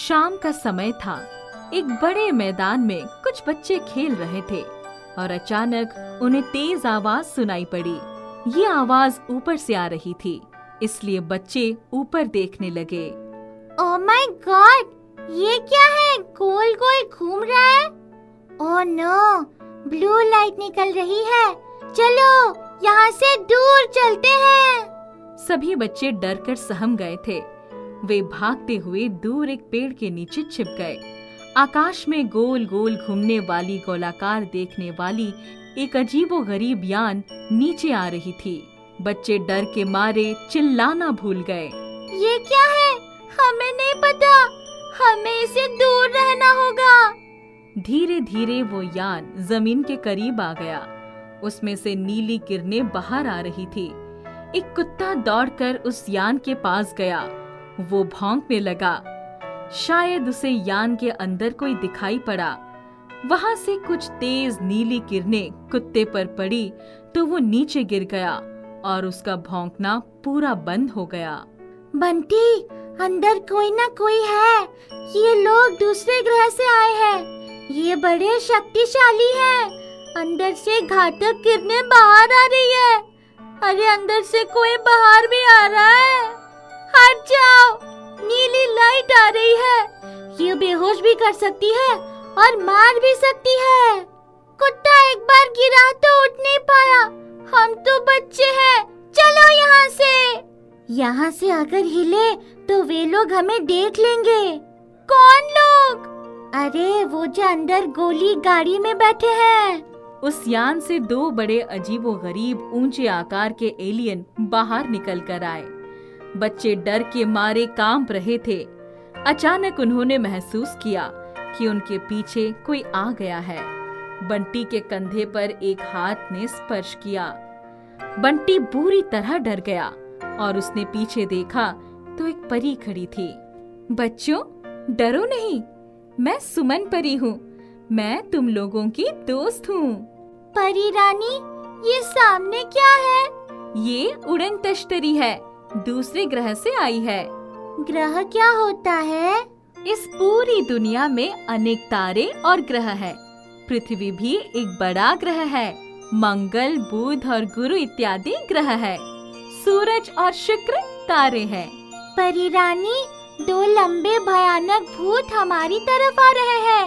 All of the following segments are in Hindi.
शाम का समय था। एक बड़े मैदान में कुछ बच्चे खेल रहे थे और अचानक उन्हें तेज आवाज सुनाई पड़ी। ये आवाज ऊपर से आ रही थी, इसलिए बच्चे ऊपर देखने लगे। ओह माय गॉड, ये क्या है? गोल गोल घूम रहा है। ओह नो, ब्लू लाइट निकल रही है। चलो यहाँ से दूर चलते हैं। सभी बच्चे डर कर सहम गए थे। वे भागते हुए दूर एक पेड़ के नीचे छिप गए। आकाश में गोल गोल घूमने वाली गोलाकार देखने वाली एक अजीबोगरीब यान नीचे आ रही थी। बच्चे डर के मारे चिल्लाना भूल गए। ये क्या है? हमें नहीं पता, हमें इसे दूर रहना होगा। धीरे धीरे वो यान जमीन के करीब आ गया। उसमें से नीली किरणें बाहर आ रही थी। एक कुत्ता दौड़कर उस यान के पास गया। वो भौंकने लगा। शायद उसे यान के अंदर कोई दिखाई पड़ा। वहां से कुछ तेज नीली किरणें कुत्ते पर पड़ी तो वो नीचे गिर गया और उसका भौंकना पूरा बंद हो गया। बंटी, अंदर कोई ना कोई है। ये लोग दूसरे ग्रह से आए हैं। ये बड़े शक्तिशाली हैं। अंदर से घातक किरणें बाहर आ रही है। अरे अंदर से कोई बाहर भी आ रहा है। हट जाओ, नीली लाइट आ रही है। ये बेहोश भी कर सकती है और मार भी सकती है। कुत्ता एक बार गिरा तो उठ नहीं पाया। हम तो बच्चे हैं, चलो यहाँ से। यहाँ से अगर हिले तो वे लोग हमें देख लेंगे। कौन लोग? अरे वो जो अंदर गोली गाड़ी में बैठे हैं। उस यान से दो बड़े अजीबोगरीब ऊंचे आकार के एलियन बाहर निकल कर आए। बच्चे डर के मारे कांप रहे थे। अचानक उन्होंने महसूस किया कि उनके पीछे कोई आ गया है। बंटी के कंधे पर एक हाथ ने स्पर्श किया। बंटी बुरी तरह डर गया और उसने पीछे देखा तो एक परी खड़ी थी। बच्चों, डरो नहीं, मैं सुमन परी हूँ। मैं तुम लोगों की दोस्त हूँ। परी रानी, ये सामने क्या है? ये उड़न तश्तरी है, दूसरे ग्रह से आई है। ग्रह क्या होता है? इस पूरी दुनिया में अनेक तारे और ग्रह है। पृथ्वी भी एक बड़ा ग्रह है। मंगल, बुध और गुरु इत्यादि ग्रह है। सूरज और शुक्र तारे हैं। परी रानी, दो लंबे भयानक भूत हमारी तरफ आ रहे हैं।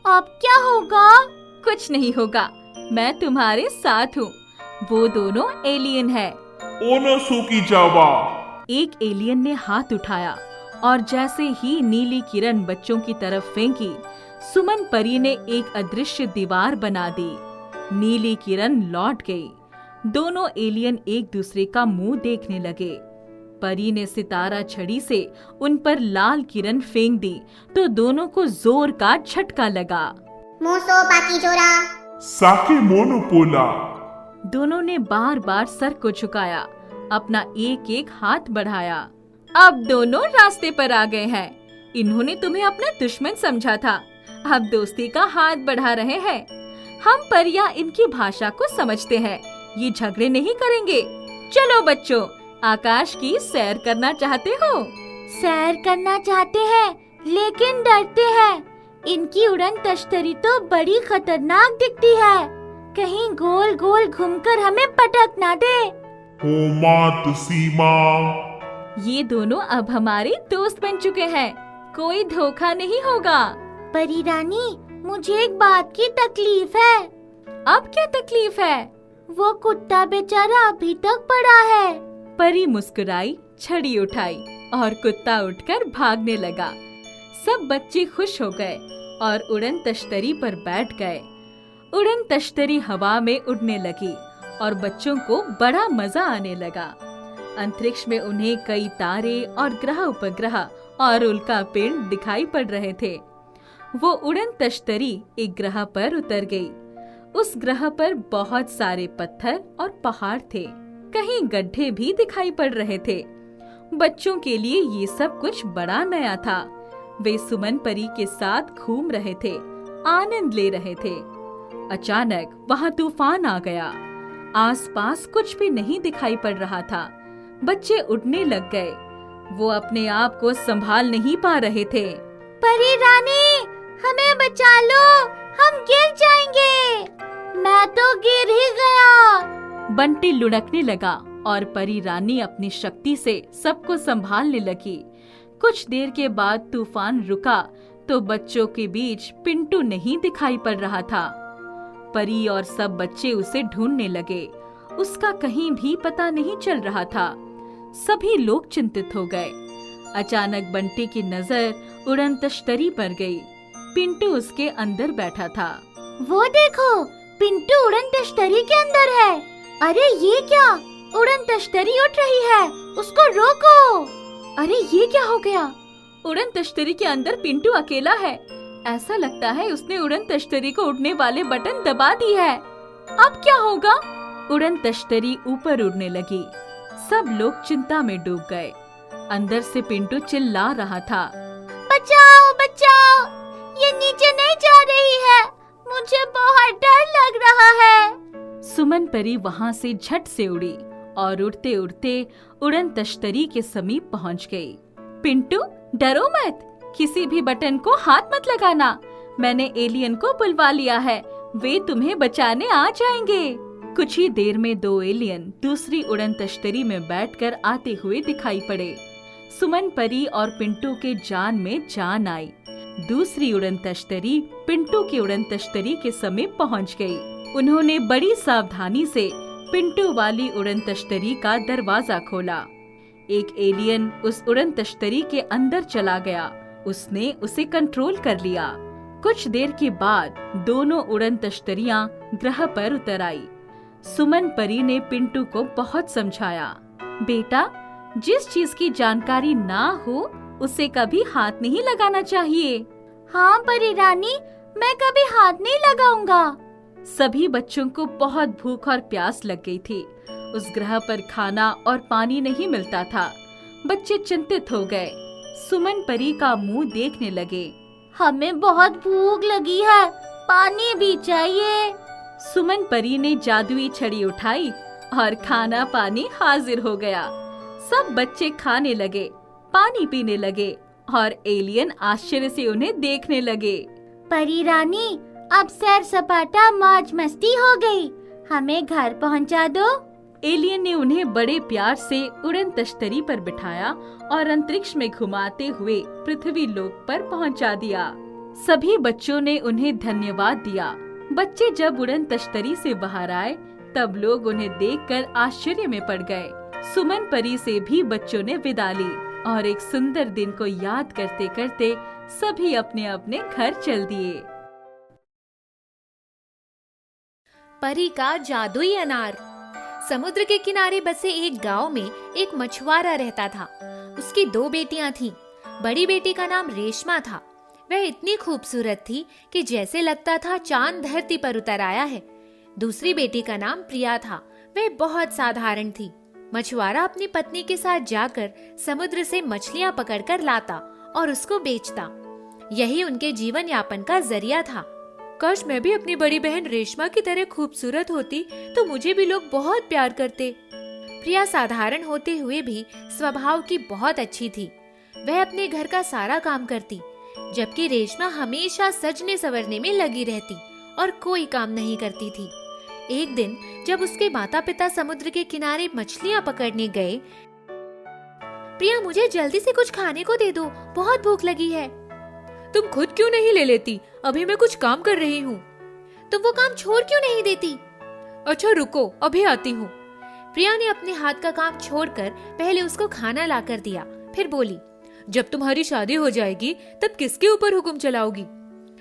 अब क्या होगा? कुछ नहीं होगा, मैं तुम्हारे साथ हूँ। वो दोनों एलियन है। ओनोसुकी जावा। एक एलियन ने हाथ उठाया और जैसे ही नीली किरण बच्चों की तरफ फेंकी, सुमन परी ने एक अदृश्य दीवार बना दी। नीली किरण लौट गई। दोनों एलियन एक दूसरे का मुंह देखने लगे। परी ने सितारा छड़ी से उन पर लाल किरण फेंक दी तो दोनों को जोर का झटका लगा। मोसो पाकी जोरा। साके मोनोपोला। दोनों ने बार बार सर को झुकाया, अपना एक एक हाथ बढ़ाया। अब दोनों रास्ते पर आ गए हैं। इन्होंने तुम्हें अपना दुश्मन समझा था, अब दोस्ती का हाथ बढ़ा रहे हैं। हम परियां इनकी भाषा को समझते हैं, ये झगड़े नहीं करेंगे। चलो बच्चों, आकाश की सैर करना चाहते हो? सैर करना चाहते हैं, लेकिन डरते हैं। इनकी उड़न तश्तरी तो बड़ी खतरनाक दिखती है। कहीं गोल गोल घूमकर हमें पटक ना दे। होमा तुसीमा। ये दोनों अब हमारे दोस्त बन चुके हैं, कोई धोखा नहीं होगा। परी रानी, मुझे एक बात की तकलीफ है। अब क्या तकलीफ है? वो कुत्ता बेचारा अभी तक पड़ा है। परी मुस्कुराई, छड़ी उठाई और कुत्ता उठकर भागने लगा। सब बच्चे खुश हो गए और उड़न तश्तरी पर बैठ गए। उड़न तश्तरी हवा में उड़ने लगी और बच्चों को बड़ा मजा आने लगा। अंतरिक्ष में उन्हें कई तारे और ग्रह उपग्रह और उल्का पिंड दिखाई पड़ रहे थे। वो उड़न तश्तरी एक ग्रह पर उतर गई। उस ग्रह पर बहुत सारे पत्थर और पहाड़ थे, कहीं गड्ढे भी दिखाई पड़ रहे थे। बच्चों के लिए ये सब कुछ बड़ा नया था। वे सुमन परी के साथ घूम रहे थे, आनंद ले रहे थे। अचानक वहाँ तूफान आ गया। आसपास कुछ भी नहीं दिखाई पड़ रहा था। बच्चे उड़ने लग गए। वो अपने आप को संभाल नहीं पा रहे थे। परी रानी, हमें बचा लो, हम गिर जाएंगे। मैं तो गिर ही गया। बंटी लुढ़कने लगा और परी रानी अपनी शक्ति से सबको संभालने लगी। कुछ देर के बाद तूफान रुका तो बच्चों के बीच पिंटू नहीं दिखाई पड़ रहा था। परी और सब बच्चे उसे ढूंढने लगे। उसका कहीं भी पता नहीं चल रहा था। सभी लोग चिंतित हो गए। अचानक बंटी की नजर उड़न तश्तरी पर गई। पिंटू उसके अंदर बैठा था। वो देखो, पिंटू उड़न तश्तरी के अंदर है। अरे ये क्या, उड़न तश्तरी उठ रही है, उसको रोको। अरे ये क्या हो गया? उड़न तश्तरी के अंदर पिंटू अकेला है। ऐसा लगता है उसने उड़न तश्तरी को उड़ने वाले बटन दबा दी है। अब क्या होगा? उड़न तश्तरी ऊपर उड़ने लगी। सब लोग चिंता में डूब गए। अंदर से पिंटू चिल्ला रहा था, बचाओ बचाओ, ये नीचे नहीं जा रही है, मुझे बहुत डर लग रहा है। सुमन परी वहाँ से झट से उड़ी और उड़ते उड़ते उड़न तश्तरी के समीप पहुँच गई। पिंटू, डरो मत, किसी भी बटन को हाथ मत लगाना। मैंने एलियन को बुलवा लिया है, वे तुम्हें बचाने आ जाएंगे। कुछ ही देर में 2 एलियन दूसरी उड़न तश्तरी में बैठकर आते हुए दिखाई पड़े। सुमन परी और पिंटू के जान में जान आई। दूसरी उड़न तश्तरी पिंटू की उड़न तश्तरी के समीप पहुंच गई। उन्होंने बड़ी सावधानी से पिंटू वाली उड़न तश्तरी का दरवाजा खोला। एक एलियन उस उड़न तश्तरी के अंदर चला गया। उसने उसे कंट्रोल कर लिया। कुछ देर के बाद दोनों उड़न तश्तरियां ग्रह पर उतर आई। सुमन परी ने पिंटू को बहुत समझाया, बेटा, जिस चीज की जानकारी ना हो उसे कभी हाथ नहीं लगाना चाहिए। हाँ परी रानी, मैं कभी हाथ नहीं लगाऊंगा। सभी बच्चों को बहुत भूख और प्यास लग गई थी। उस ग्रह पर खाना और पानी नहीं मिलता था। बच्चे चिंतित हो गए। सुमन परी का मुंह देखने लगे। हमें बहुत भूख लगी है, पानी भी चाहिए। सुमन परी ने जादुई छड़ी उठाई और खाना पानी हाजिर हो गया। सब बच्चे खाने लगे, पानी पीने लगे और एलियन आश्चर्य से उन्हें देखने लगे। परी रानी, अब सैर सपाटा मौज मस्ती हो गई, हमें घर पहुंचा दो। एलियन ने उन्हें बड़े प्यार से उड़न तश्तरी पर बिठाया और अंतरिक्ष में घुमाते हुए पृथ्वी लोक पर पहुंचा दिया। सभी बच्चों ने उन्हें धन्यवाद दिया। बच्चे जब उड़न तश्तरी से बाहर आए तब लोग उन्हें देखकर आश्चर्य में पड़ गए। सुमन परी से भी बच्चों ने विदा ली और एक सुंदर दिन को याद करते करते सभी अपने अपने घर चल दिए। परी का जादुई अनार। समुद्र के किनारे बसे एक गांव में एक मछुआरा रहता था। उसकी 2 बेटियां थीं। बड़ी बेटी का नाम रेशमा था। वह इतनी खूबसूरत थी कि जैसे लगता था चांद धरती पर उतर आया है। दूसरी बेटी का नाम प्रिया था। वह बहुत साधारण थी। मछुआरा अपनी पत्नी के साथ जाकर समुद्र से मछलियां पकड़कर लाता और उसको बेचता। यही उनके जीवन यापन का जरिया था। काश मैं भी अपनी बड़ी बहन रेशमा की तरह खूबसूरत होती तो मुझे भी लोग बहुत प्यार करते। प्रिया साधारण होते हुए भी स्वभाव की बहुत अच्छी थी। वह अपने घर का सारा काम करती, जबकि रेशमा हमेशा सजने संवरने में लगी रहती और कोई काम नहीं करती थी। एक दिन जब उसके माता पिता समुद्र के किनारे मछलियां पकड़ने गए, प्रिया, मुझे जल्दी से कुछ खाने को दे दो, बहुत भूख लगी है। तुम खुद क्यों नहीं ले लेती? अभी मैं कुछ काम कर रही हूँ। तुम वो काम छोड़ क्यों नहीं देती? अच्छा रुको, अभी आती हूँ। प्रिया ने अपने हाथ का काम छोड़कर पहले उसको खाना लाकर दिया, फिर बोली, जब तुम्हारी शादी हो जाएगी तब किसके ऊपर हुक्म चलाओगी?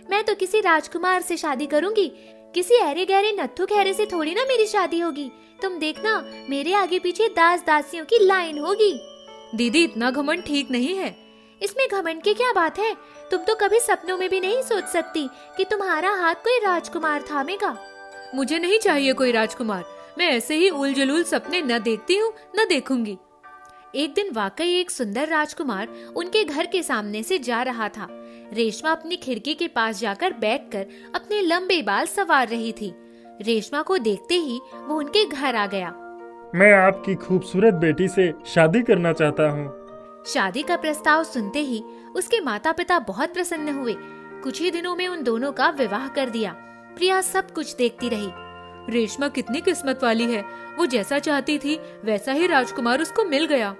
मैं तो किसी राजकुमार से शादी करूंगी। किसी अरे गहरे नत्थु खैरे से थोड़ी ना मेरी शादी होगी। तुम देखना, मेरे आगे पीछे दास दासियों की लाइन होगी। दीदी, इतना घमंड ठीक नहीं है। इसमें घमंड की क्या बात है? तुम तो कभी सपनों में भी नहीं सोच सकती कि तुम्हारा हाथ कोई राजकुमार थामेगा। मुझे नहीं चाहिए कोई राजकुमार। मैं ऐसे ही उल जलूल सपने न देखती हूँ न देखूंगी। एक दिन वाकई एक सुंदर राजकुमार उनके घर के सामने से जा रहा था। रेशमा अपनी खिड़की के पास जाकर बैठकर अपने लंबे बाल संवार रही थी। रेशमा को देखते ही वो उनके घर आ गया। मैं आपकी खूबसूरत बेटी से शादी करना चाहता हूँ। शादी का प्रस्ताव सुनते ही उसके माता पिता बहुत प्रसन्न हुए। कुछ ही दिनों में उन दोनों का विवाह कर दिया। प्रिया सब कुछ देखती रही। रेशमा कितनी किस्मत वाली है, वो जैसा चाहती थी वैसा ही राजकुमार उसको मिल गया।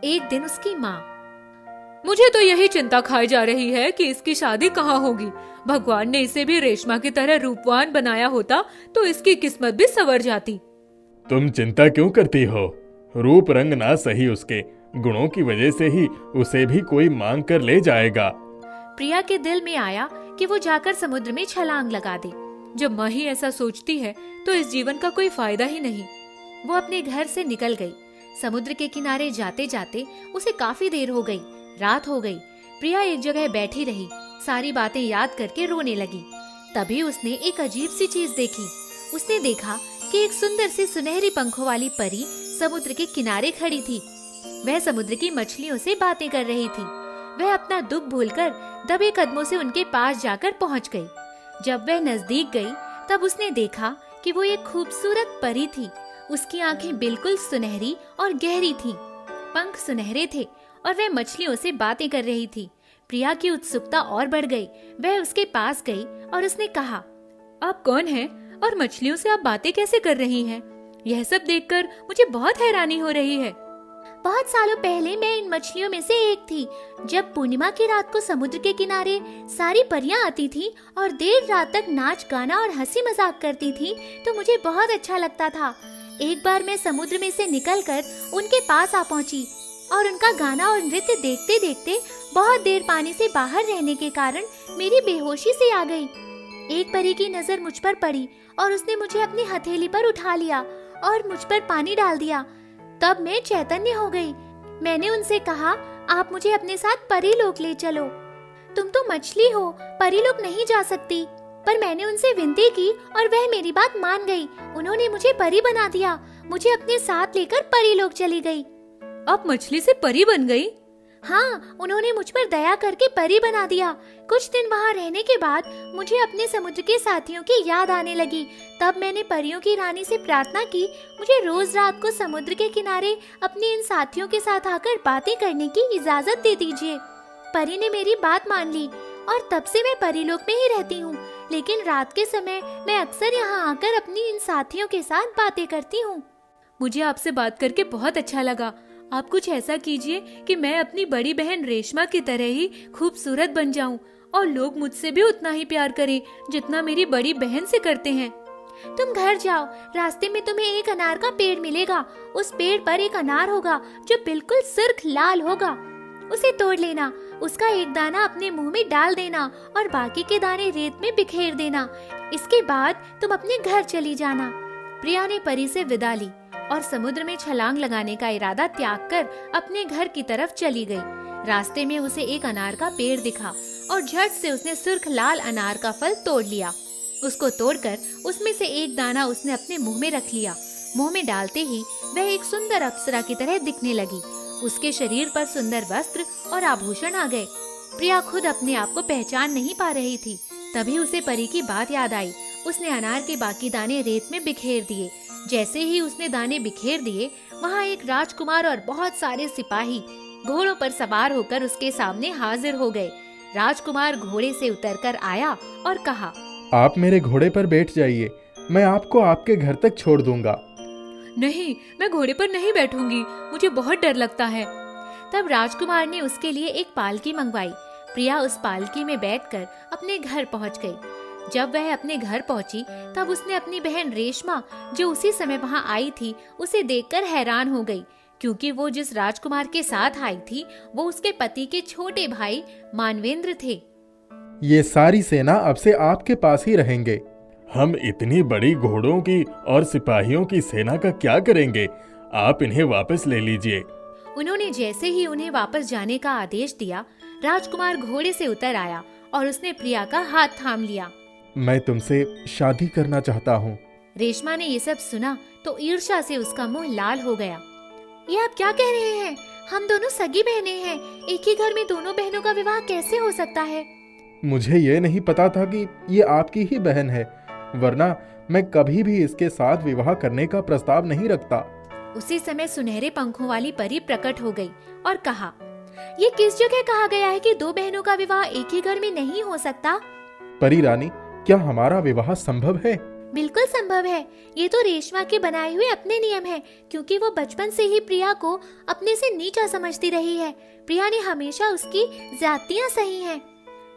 एक दिन उसकी माँ, मुझे तो यही चिंता खाई जा रही है कि इसकी शादी कहाँ होगी। भगवान ने इसे भी रेशमा की तरह रूपवान बनाया होता तो इसकी किस्मत भी संवर जाती। तुम चिंता क्यों करती हो? रूप रंग ना सही, उसके गुणों की वजह से ही उसे भी कोई मांग कर ले जाएगा। प्रिया के दिल में आया कि वो जाकर समुद्र में छलांग लगा दे। जब माँ ही ऐसा सोचती है तो इस जीवन का कोई फायदा ही नहीं। वो अपने घर से निकल गई। समुद्र के किनारे जाते जाते उसे काफी देर हो गई। रात हो गई। प्रिया एक जगह बैठी रही, सारी बातें याद करके रोने लगी। तभी उसने एक अजीब सी चीज देखी। उसने देखा कि एक सुंदर सी सुनहरी पंखों वाली परी समुद्र के किनारे खड़ी थी। वह समुद्र की मछलियों से बातें कर रही थी। वह अपना दुख भूलकर दबे कदमों से उनके पास जाकर पहुंच गई। जब वह नजदीक गई तब उसने देखा कि वो एक खूबसूरत परी थी। उसकी आंखें बिल्कुल सुनहरी और गहरी थीं, पंख सुनहरे थे और वह मछलियों से बातें कर रही थी। प्रिया की उत्सुकता और बढ़ गई। वह उसके पास गई और उसने कहा, आप कौन हैं और मछलियों से आप बातें कैसे कर रही हैं? यह सब देखकर मुझे बहुत हैरानी हो रही है। बहुत सालों पहले मैं इन मछलियों में से एक थी। जब पूर्णिमा की रात को समुद्र के किनारे सारी परियां आती थीं और देर रात तक नाच गाना और हंसी मजाक करती थीं, तो मुझे बहुत अच्छा लगता था। एक बार मैं समुद्र में से निकलकर उनके पास आ पहुंची और उनका गाना और नृत्य देखते देखते बहुत देर पानी से बाहर रहने के कारण मेरी बेहोशी से आ गई। एक परी की नजर मुझ पर पड़ी और उसने मुझे अपनी हथेली पर उठा लिया और मुझ पर पानी डाल दिया। तब मैं चैतन्य हो गई। मैंने उनसे कहा, आप मुझे अपने साथ परीलोक ले चलो। तुम तो मछली हो, परीलोक नहीं जा सकती। पर मैंने उनसे विनती की और वह मेरी बात मान गई। उन्होंने मुझे परी बना दिया। मुझे अपने साथ लेकर परीलोक चली गई। आप मछली से परी बन गई? हाँ, उन्होंने मुझ पर दया करके परी बना दिया। कुछ दिन वहाँ रहने के बाद मुझे अपने समुद्र के साथियों की याद आने लगी। तब मैंने परियों की रानी से प्रार्थना की, मुझे रोज रात को समुद्र के किनारे अपने इन साथियों के साथ आकर बातें करने की इजाजत दे दीजिए। परी ने मेरी बात मान ली और तब से मैं परीलोक में ही रहती हूँ। लेकिन रात के समय मैं अक्सर यहाँ आकर अपनी इन साथियों के साथ बातें करती हूँ। मुझे आपसे बात करके बहुत अच्छा लगा। आप कुछ ऐसा कीजिए कि मैं अपनी बड़ी बहन रेशमा की तरह ही खूबसूरत बन जाऊं और लोग मुझसे भी उतना ही प्यार करें जितना मेरी बड़ी बहन से करते हैं। तुम घर जाओ, रास्ते में तुम्हें एक अनार का पेड़ मिलेगा। उस पेड़ पर एक अनार होगा जो बिल्कुल सुर्ख लाल होगा। उसे तोड़ लेना, उसका एक दाना अपने मुंह में डाल देना और बाकी के दाने रेत में बिखेर देना। इसके बाद तुम अपने घर चली जाना। प्रिया ने परी से विदा ली और समुद्र में छलांग लगाने का इरादा त्याग कर अपने घर की तरफ चली गई। रास्ते में उसे एक अनार का पेड़ दिखा और झट से उसने सुर्ख लाल अनार का फल तोड़ लिया। उसको तोड़कर उसमें से एक दाना उसने अपने मुंह में रख लिया। मुंह में डालते ही वह एक सुंदर अप्सरा की तरह दिखने लगी। उसके शरीर पर सुंदर वस्त्र और आभूषण आ गए। प्रिया खुद अपने आप को पहचान नहीं पा रही थी। तभी उसे परी की बात याद आई। उसने अनार के बाकी दाने रेत में बिखेर दिए। जैसे ही उसने दाने बिखेर दिए, वहाँ एक राजकुमार और बहुत सारे सिपाही घोड़ों पर सवार होकर उसके सामने हाजिर हो गए। राजकुमार घोड़े से उतरकर आया और कहा, आप मेरे घोड़े पर बैठ जाइए, मैं आपको आपके घर तक छोड़ दूंगा। नहीं, मैं घोड़े पर नहीं बैठूंगी, मुझे बहुत डर लगता है। तब राजकुमार ने उसके लिए एक पालकी मंगवाई। प्रिया उस पालकी में बैठकर अपने घर पहुंच गई। जब वह अपने घर पहुंची तब उसने अपनी बहन रेशमा, जो उसी समय वहां आई थी, उसे देखकर हैरान हो गई, क्योंकि वो जिस राजकुमार के साथ आई थी वो उसके पति के छोटे भाई मानवेंद्र थे। ये सारी सेना अब से आपके पास ही रहेंगे। हम इतनी बड़ी घोड़ों की और सिपाहियों की सेना का क्या करेंगे? आप इन्हें वापस ले लीजिए। उन्होंने जैसे ही उन्हें वापस जाने का आदेश दिया, राजकुमार घोड़े से उतर आया और उसने प्रिया का हाथ थाम लिया। मैं तुमसे शादी करना चाहता हूँ। रेशमा ने ये सब सुना तो ईर्ष्या से उसका मुंह लाल हो गया। ये आप क्या कह रहे हैं? हम दोनों सगी बहनें हैं। एक ही घर में दोनों बहनों का विवाह कैसे हो सकता है? मुझे ये नहीं पता था कि ये आपकी ही बहन है, वरना मैं कभी भी इसके साथ विवाह करने का प्रस्ताव नहीं रखता। उसी समय सुनहरे पंखों वाली परी प्रकट हो गई और कहा, ये किस जगह कहा गया है कि दो बहनों का विवाह एक ही घर में नहीं हो सकता? परी रानी, क्या हमारा विवाह संभव है? बिल्कुल संभव है। ये तो रेशमा के बनाए हुए अपने नियम है, क्योंकि वो बचपन से ही प्रिया को अपने से नीचा समझती रही है। प्रिया ने हमेशा उसकी ज्यादतियां सही हैं।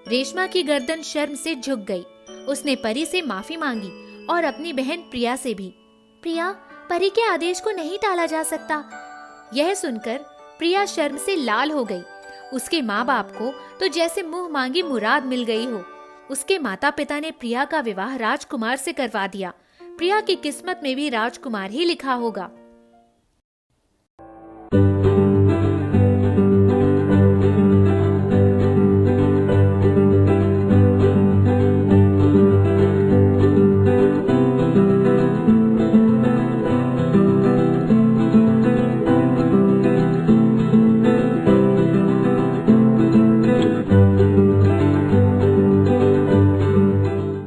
रेशमा की गर्दन शर्म से झुक गई। उसने परी से माफी मांगी और अपनी बहन प्रिया से भी। प्रिया, परी के आदेश को नहीं टाला जा सकता। यह सुनकर प्रिया शर्म से लाल हो गई। उसके माँ बाप को तो जैसे मुंह मांगी मुराद मिल गई हो। उसके माता पिता ने प्रिया का विवाह राजकुमार से करवा दिया। प्रिया की किस्मत में भी राजकुमार ही लिखा होगा।